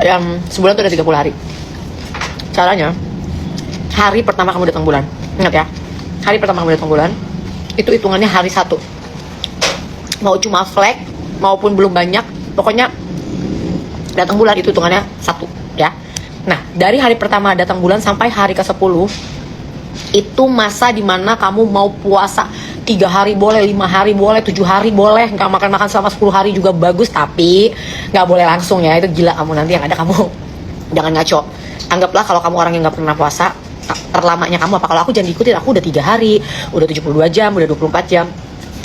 Yang sebulan tuh ada 30 hari. Caranya, hari pertama kamu datang bulan, ingat ya, hari pertama kamu datang bulan itu hitungannya hari 1. Mau cuma flag maupun belum banyak, pokoknya datang bulan itu hitungannya 1 ya. Nah, dari hari pertama datang bulan sampai hari ke-10 itu masa dimana kamu mau puasa 3 hari boleh, 5 hari boleh, 7 hari boleh, nggak makan-makan selama 10 hari juga bagus, tapi nggak boleh langsung ya, itu gila kamu, nanti yang ada kamu jangan ngaco. Anggaplah kalau kamu orang yang nggak pernah puasa, terlamanya kamu apa? Kalau aku jangan diikutin, aku udah 3 hari, udah 72 jam, udah 24 jam,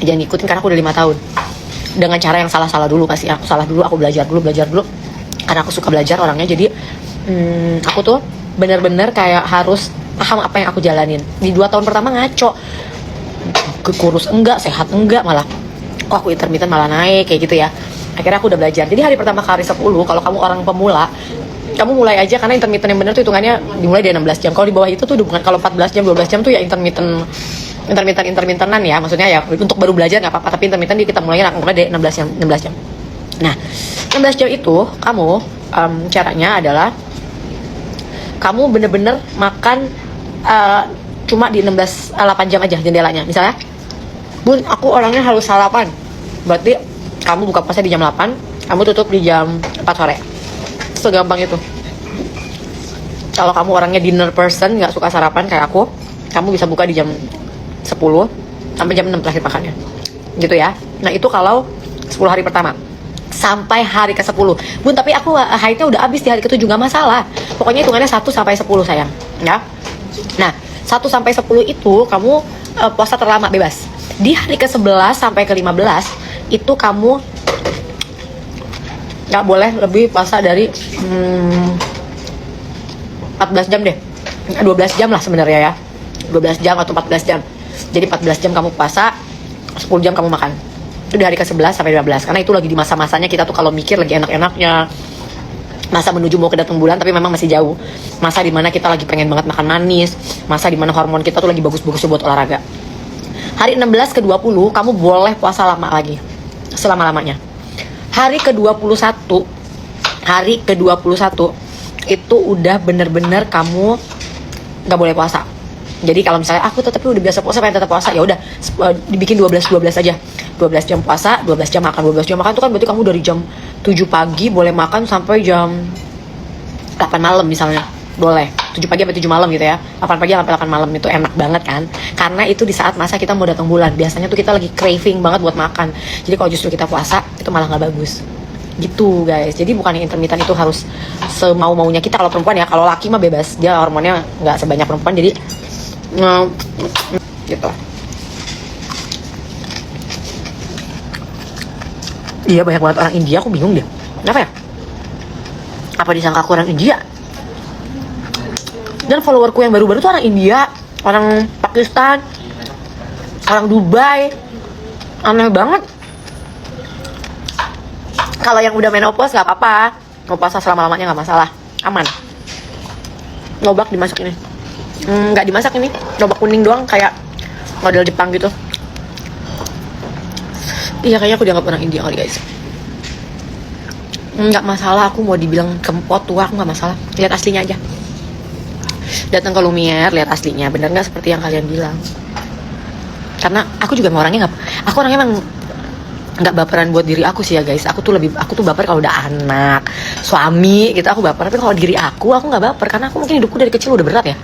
jangan diikutin karena aku udah 5 tahun dengan cara yang salah-salah dulu. Pasti aku salah dulu, aku belajar dulu karena aku suka belajar orangnya. Jadi aku tuh bener-bener kayak harus paham apa yang aku jalanin. Di 2 tahun pertama ngaco, kurus enggak, sehat enggak, malah kok aku intermittent malah naik kayak gitu ya. Akhirnya aku udah belajar. Jadi hari pertama ke hari 10, kalau kamu orang pemula, kamu mulai aja, karena intermittent yang bener tuh hitungannya dimulai dari 16 jam. Kalau di bawah itu tuh bukan, kalau 14 jam 12 jam tuh ya intermittentan ya, maksudnya ya untuk baru belajar nggak apa-apa, tapi intermittent kita mulai dari 16 jam. Nah, 16 jam itu kamu caranya adalah kamu bener-bener makan cuma di 8 jam aja jendelanya. Misalnya, Bun, aku orangnya harus sarapan, berarti kamu buka puasa di jam 8, kamu tutup di jam 4 sore. Segampang itu. Kalau kamu orangnya dinner person, nggak suka sarapan kayak aku, kamu bisa buka di jam 10 sampai jam 6 terakhir makannya, gitu ya. Nah, itu kalau 10 hari pertama sampai hari ke-10. Bun, tapi aku haidnya udah habis di hari ke-7, nggak masalah. Pokoknya hitungannya 1 sampai 10 sayang, ya. Nah, 1 sampai 10 itu kamu puasa terlama bebas. Di hari ke-11 sampai ke-15 itu kamu nggak boleh lebih puasa dari 14 jam deh, 12 jam lah sebenarnya ya, 12 jam atau 14 jam. Jadi 14 jam kamu puasa, 10 jam kamu makan. Itu di hari ke-11 sampai 15, karena itu lagi di masa-masanya kita tuh kalau mikir lagi enak-enaknya, masa menuju mau ke datang bulan, tapi memang masih jauh. Masa dimana kita lagi pengen banget makan manis, masa dimana hormon kita tuh lagi bagus-bagusnya buat olahraga. Hari 16 ke 20 kamu boleh puasa lama lagi, selama-lamanya. Hari ke-21 itu udah bener-bener kamu nggak boleh puasa. Jadi kalau misalnya aku tapi udah biasa puasa, pengen tetap puasa, ya udah dibikin 12 aja. 12 jam puasa, 12 jam makan. 12 jam makan itu kan berarti kamu dari jam 7 pagi boleh makan sampai jam 8 malam misalnya. Boleh. 7 pagi sampai 7 malam gitu ya. 8 pagi sampai 8 malam itu enak banget kan? Karena itu di saat masa kita mau datang bulan. Biasanya tuh kita lagi craving banget buat makan. Jadi kalau justru kita puasa, itu malah nggak bagus. Gitu guys. Jadi bukan yang intermittent itu harus semau-maunya kita. Kalau perempuan ya, kalau laki mah bebas. Dia hormonnya nggak sebanyak perempuan, jadi gitu. Iya, banyak banget orang India, aku bingung deh. Kenapa ya? Apa disangka aku orang India? Dan followerku yang baru-baru tuh orang India, orang Pakistan, orang Dubai. Aneh banget. Kalau yang udah menopause gak apa-apa, mau puasa selama-lamanya gak masalah, aman. Lobak dimasak ini, nggak dimasak ini, lobak kuning doang kayak model Jepang gitu. Iya, kayaknya aku dianggap orang India kali guys. Nggak masalah, aku mau dibilang kempot tua, aku nggak masalah. Lihat aslinya aja. Datang ke Lumiere, lihat aslinya, bener nggak seperti yang kalian bilang. Karena aku juga orangnya aku orangnya emang nggak baperan buat diri aku sih ya guys. Aku tuh baper kalau udah anak, suami gitu, aku baper. Tapi kalau diri aku nggak baper, karena aku mungkin hidupku dari kecil udah berat ya.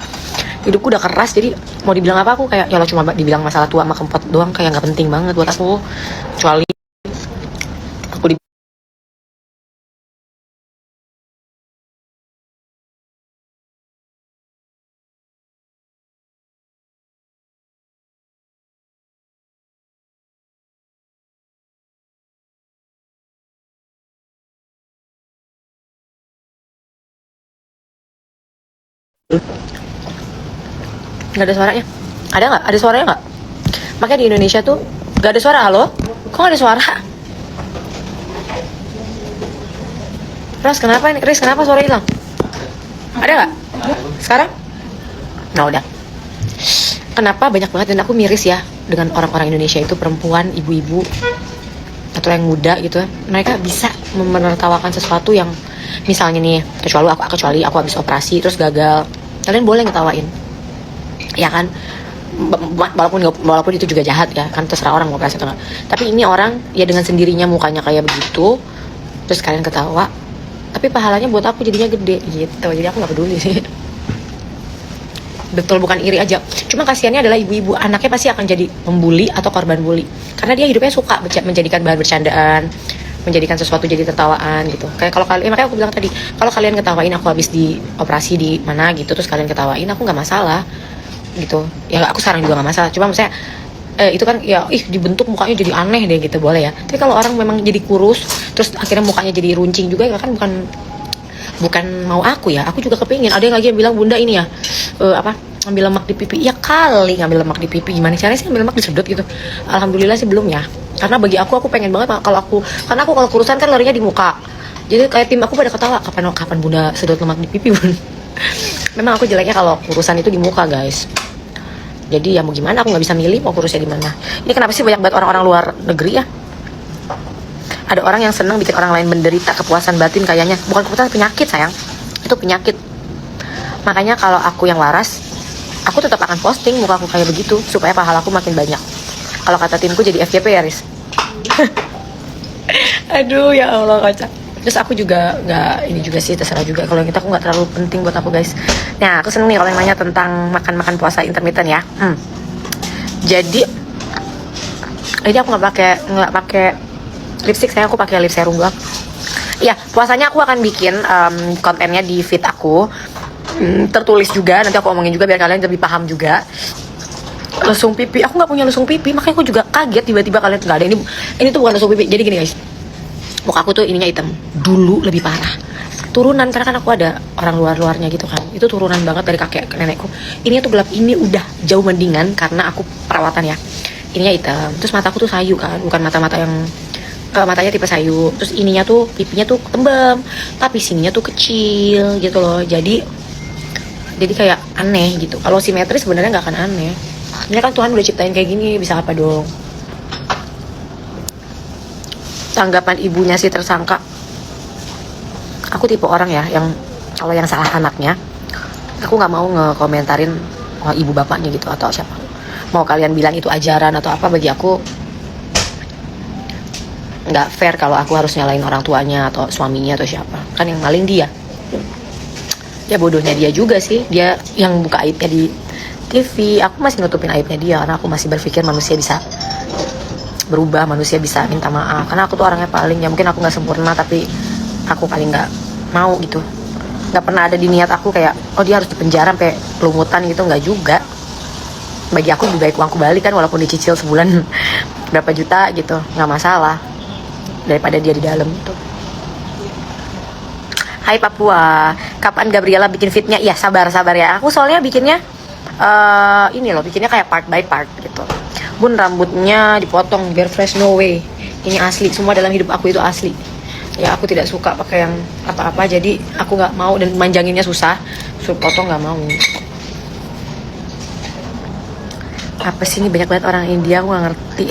Hidupku udah keras, jadi mau dibilang apa aku kayak, ya lo cuma dibilang masalah tua sama kempot doang, kayak nggak penting banget buat aku. Kecuali aku nggak ada suaranya. Ada nggak? Ada suaranya nggak? Makanya di Indonesia tuh nggak ada suara. Halo? Kok nggak ada suara? Ros, kenapa ini? Chris, kenapa suara hilang? Ada nggak? Sekarang? Nah, udah. Kenapa banyak banget, dan aku miris ya dengan orang-orang Indonesia itu, perempuan, ibu-ibu atau yang muda gitu, mereka bisa menertawakan sesuatu yang misalnya nih, kecuali aku habis operasi terus gagal, kalian boleh ngetawain, ya kan? Walaupun itu juga jahat ya kan, terserah orang mau operasi atau enggak. Tapi ini orang ya dengan sendirinya mukanya kayak begitu, terus kalian ketawa, tapi pahalanya buat aku jadinya gede gitu. Jadi aku nggak peduli sih. Betul, bukan iri aja, cuma kasihannya adalah ibu-ibu, anaknya pasti akan jadi pembuli atau korban bully, karena dia hidupnya suka menjadikan bahan bercandaan, menjadikan sesuatu jadi tertawaan gitu. Kayak kalau kalian, makanya aku bilang tadi, kalau kalian ketawain aku habis di operasi di mana gitu, terus kalian ketawain aku nggak masalah gitu ya. Aku sekarang juga nggak masalah, cuma misalnya itu kan ya, dibentuk mukanya jadi aneh deh gitu, boleh ya. Tapi kalau orang memang jadi kurus terus akhirnya mukanya jadi runcing juga ya kan, bukan mau aku ya. Aku juga kepingin. Ada yang lagi yang bilang, bunda ini ya ngambil lemak di pipi. Ya kali ngambil lemak di pipi, gimana caranya sih ngambil lemak disedot gitu? Alhamdulillah sih belum ya, karena bagi aku pengen banget karena aku kalau kurusan kan larinya di muka. Jadi kayak tim aku pada ketawa, kapan bunda sedot lemak di pipi bun. Memang aku jeleknya kalau kurusan itu di muka guys. Jadi ya mau gimana, aku nggak bisa milih mau kurusnya di mana. Ini kenapa sih banyak banget orang-orang luar negeri ya? Ada orang yang senang bikin orang lain menderita, kepuasan batin kayaknya. Bukan kepuasan, penyakit sayang. Itu penyakit. Makanya kalau aku yang waras, aku tetap akan posting muka aku kayak begitu supaya pahalaku makin banyak. Kalau kata timku jadi FYP ya Riz. Aduh ya Allah kocak. Terus aku juga nggak, ini juga sih terserah juga, kalau yang itu aku nggak terlalu penting buat aku guys. Nah aku seneng nih kalau yang nanya tentang makan puasa intermittent ya. Jadi aku nggak pakai lipstick, saya aku pakai lip serum doang. Iya, puasanya aku akan bikin kontennya di feed aku, tertulis juga, nanti aku omongin juga biar kalian lebih paham juga. Lesung pipi, aku nggak punya lesung pipi, makanya aku juga kaget tiba-tiba kalian nggak ada. Ini tuh bukan lesung pipi. Jadi gini guys, muka aku tuh ininya hitam. Dulu lebih parah, turunan, karena kan aku ada orang luarnya gitu kan. Itu turunan banget dari kakek ke nenekku. Ini tuh gelap, ini udah jauh mendingan karena aku perawatan ya. Ininya hitam, terus mataku tuh sayu kan, bukan mata-mata yang matanya tipe sayu. Terus ininya tuh pipinya tuh tembem, tapi sininya tuh kecil gitu loh. Jadi kayak aneh gitu. Kalau simetris sebenarnya nggak akan aneh. Ini kan Tuhan udah ciptain kayak gini, bisa apa dong? Tanggapan ibunya sih tersangka. Aku tipe orang ya yang kalau yang salah anaknya, aku nggak mau ngekomentarin ibu bapaknya gitu atau siapa. Mau kalian bilang itu ajaran atau apa, bagi aku nggak fair kalau aku harus nyalain orang tuanya atau suaminya atau siapa. Kan yang maling dia. Ya bodohnya dia juga sih, dia yang buka aibnya di TV. Aku masih nutupin aibnya dia karena aku masih berpikir manusia bisa berubah, manusia bisa minta maaf. Karena aku tuh orangnya paling, ya mungkin aku nggak sempurna, tapi aku paling nggak mau gitu. Nggak pernah ada di niat aku kayak dia harus dipenjara sampai pelumutan gitu, nggak juga. Bagi aku lebih baik uangku balik kan, walaupun dicicil sebulan berapa juta gitu, nggak masalah daripada dia di dalam gitu. Hai Papua, kapan Gabriela bikin fitnya? Ya sabar ya. Aku soalnya bikinnya ini loh, bikinnya kayak part by part gitu. Bun, rambutnya dipotong biar fresh, no way. Ini asli, semua dalam hidup aku itu asli. Ya aku tidak suka pakai yang apa-apa, jadi aku nggak mau, dan manjanginnya susah. Suruh potong nggak mau. Apa sih ini, banyak banget orang India, aku nggak ngerti.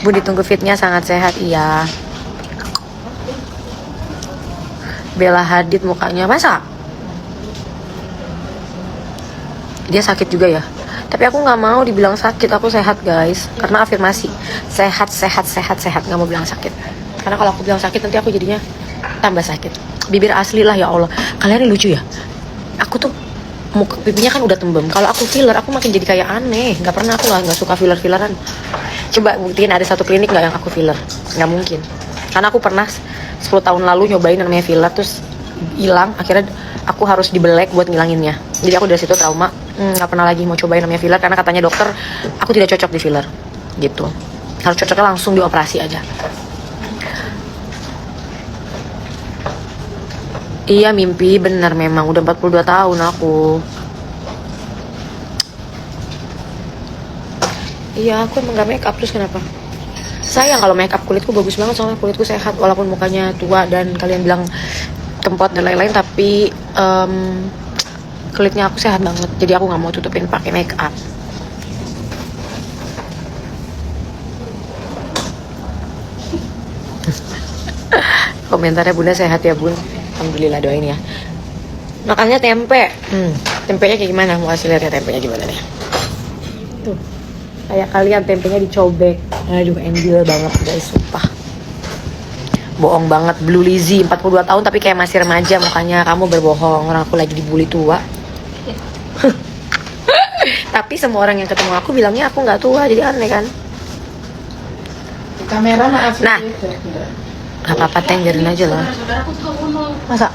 Bun, ditunggu fitnya, sangat sehat. Iya. Bella Hadid mukanya, masa? Dia sakit juga ya? Tapi aku nggak mau dibilang sakit, aku sehat guys. Karena afirmasi, sehat, nggak mau bilang sakit. Karena kalau aku bilang sakit nanti aku jadinya tambah sakit. Bibir asli lah ya Allah. Kalian ini lucu ya? Aku tuh muka pipinya kan udah tembem. Kalau aku filler, aku makin jadi kayak aneh. Nggak pernah, aku nggak suka filleran. Coba buktiin ada satu klinik nggak yang aku filler? Nggak mungkin. Karena aku pernah 10 tahun lalu nyobain namanya filler, terus hilang. Akhirnya aku harus dibelek buat ngilanginnya. Jadi aku dari situ trauma, nggak pernah lagi mau cobain namanya filler, karena katanya dokter aku tidak cocok di filler gitu. Harus cocoknya langsung dioperasi aja. Iya mimpi, bener memang udah 42 tahun aku. Iya aku emang gak make up, terus kenapa? Sayang kalau make up, kulitku bagus banget soalnya kulitku sehat, walaupun mukanya tua dan kalian bilang kempot dan lain-lain, tapi kulitnya aku sehat banget, jadi aku nggak mau tutupin pakai make up. Komentarnya, bunda sehat ya bun. Alhamdulillah, doain ya. Makannya tempe. Tempenya kayak gimana? Mau kasih lihat ya tempenya gimana nih. Tuh. Kayak kalian tempenya dicobek. Aduh, endil banget guys, sumpah. Bohong banget. Blue Lizzy 42 tahun tapi kayak masih remaja mukanya. Kamu berbohong, orang aku lagi dibully tua. Tapi semua orang yang ketemu aku bilangnya aku nggak tua, jadi aneh kan. Di kamera maaf. Nah, gak apa-apa, Teng, biarin aja lah. Saudaraku tuh ngomong, Masa?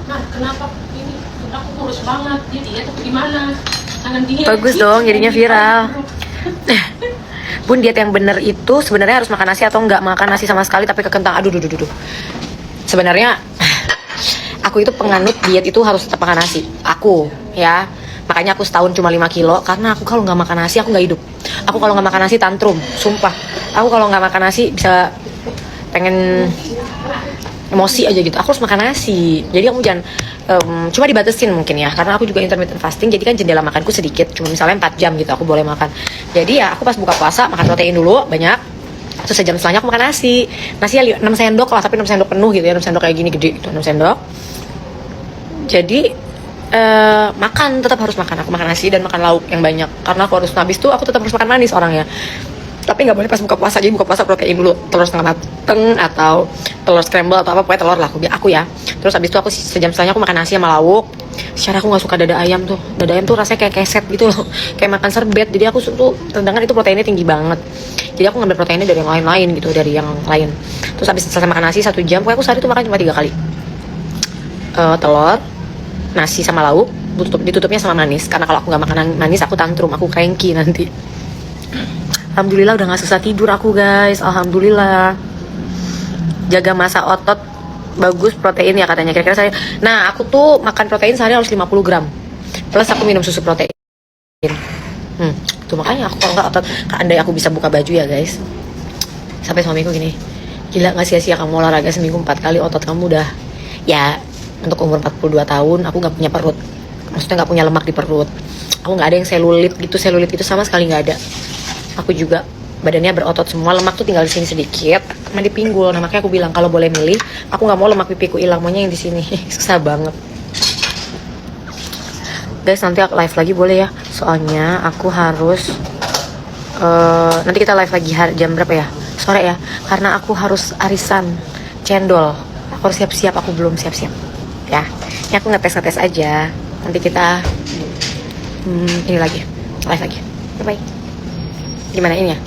nah kenapa ini aku kurus banget, jadi ya tuh gimana? Tangan dia. Bagus dong, jadinya viral. Bun, diet yang bener itu sebenarnya harus makan nasi atau nggak makan nasi sama sekali tapi kekentang. Aduh. Sebenarnya aku itu penganut diet itu harus tetap makan nasi. Aku ya, makanya aku setahun cuma 5 kilo karena aku kalau nggak makan nasi aku nggak hidup. Aku kalau nggak makan nasi tantrum, sumpah. Aku kalau nggak makan nasi bisa pengen emosi aja gitu. Aku harus makan nasi. Jadi kamu jangan cuma dibatesin mungkin ya, karena aku juga intermittent fasting. Jadi kan jendela makanku sedikit, cuma misalnya 4 jam gitu aku boleh makan. Jadi ya aku pas buka puasa makan protein dulu banyak. Terus sejam setelahnya aku makan nasi. Nasi ya 6 sendok lah, tapi 6 sendok penuh gitu ya, 6 sendok kayak gini gede gitu, 6 sendok. Jadi makan, tetap harus makan. Aku makan nasi dan makan lauk yang banyak karena aku harus, habis tuh aku tetap harus makan manis orangnya. Tapi nggak boleh pas buka puasa. Jadi buka puasa protein dulu, telur setengah mateng atau telur scramble atau apa, pokoknya telur lah aku ya. Terus habis itu aku sejam setelahnya aku makan nasi sama lauk. Secara aku nggak suka dada ayam tuh. Dada ayam tuh rasanya kayak keset gitu loh, kayak makan serbet. Jadi aku tuh, sedangkan itu proteinnya tinggi banget. Jadi aku ngambil proteinnya dari yang lain-lain gitu, dari yang lain. Terus habis selesai makan nasi 1 jam, pokoknya aku sehari tuh makan cuma 3 kali. Telur, nasi sama lauk, ditutupnya sama manis. Karena kalau aku nggak makan manis aku tantrum, aku cranky nanti. Alhamdulillah udah gak susah tidur aku guys. Alhamdulillah. Jaga massa otot, bagus protein ya katanya. Kira-kira saya, nah aku tuh makan protein sehari harus 50 gram. Plus aku minum susu protein. Tuh makanya aku kalau nggak otot, andai aku bisa buka baju ya guys. Sampai suamiku gini, gila gak sia-sia kamu olahraga seminggu 4 kali, otot kamu udah. Ya untuk umur 42 tahun aku gak punya perut. Maksudnya gak punya lemak di perut. Aku gak ada yang selulit gitu sama sekali gak ada. Aku juga badannya berotot semua, lemak tuh tinggal di sini sedikit sama di pinggul. Nah makanya aku bilang kalau boleh milih, aku nggak mau lemak pipiku hilang, maunya yang di sini. Susah banget. Guys, nanti aku live lagi boleh ya? Soalnya aku harus nanti kita live lagi jam berapa ya? Sore ya? Karena aku harus arisan cendol. Aku harus siap-siap, aku belum siap-siap. Ya, ini aku ngetes aja. Nanti kita ini lagi, live lagi. Bye bye. Gimana ini ya?